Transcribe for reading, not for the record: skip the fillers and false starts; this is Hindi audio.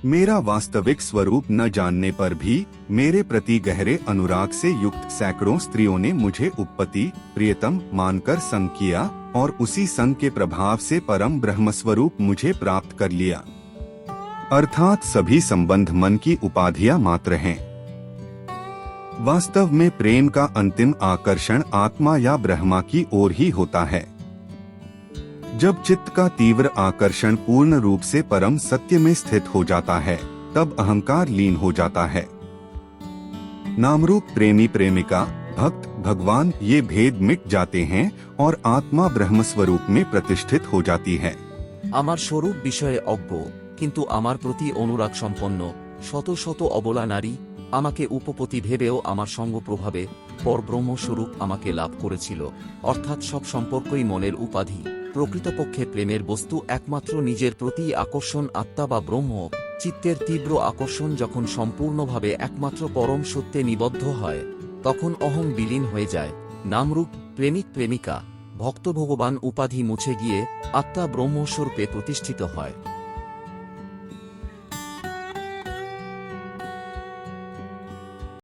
मेरा वास्तविक स्वरूप न जानने पर भी मेरे प्रति गहरे अनुराग से युक्त सैकड़ों स्त्रियों ने मुझे उपपति प्रियतम मानकर संग किया और उसी संग के प्रभाव से परम ब्रह्म स्वरूप मुझे प्राप्त कर लिया। अर्थात सभी संबंध मन की उपाधियां मात्र हैं। वास्तव में प्रेम का अंतिम आकर्षण आत्मा या ब्रह्मा की ओर ही होता है। जब चित्त का तीव्र आकर्षण पूर्ण रूप से परम सत्य में स्थित हो जाता है, तब अहंकार लीन हो जाता है। नामरूप प्रेमी प्रेमिका भक्त भगवान ये भेद मिट जाते हैं और आत्मा ब्रह्म स्वरूप में प्रतिष्ठित हो जाती है। আমার স্বরূপ বিষয়ে অজ্ঞ, কিন্তু আমার প্রতি অনুরাগ সম্পন্ন শত শত অবলা নারী আমাকে উপপতি ভেবেও আমার সঙ্গ প্রভাবে পরব্রহ্মস্বরূপ আমাকে লাভ করেছিল। অর্থাৎ সব সম্পর্কই মনের উপাধি। প্রকৃতপক্ষে প্রেমের বস্তু একমাত্র নিজের প্রতি আকর্ষণ আত্মা বা ব্রহ্ম। চিত্তের তীব্র আকর্ষণ যখন সম্পূর্ণভাবে একমাত্র পরম সত্যে নিবদ্ধ হয়, তখন অহং বিলীন হয়ে যায়। নামরূপ প্রেমিক প্রেমিকা ভক্ত ভগবান উপাধি মুছে গিয়ে আত্মা ব্রহ্মস্বরূপে প্রতিষ্ঠিত হয়।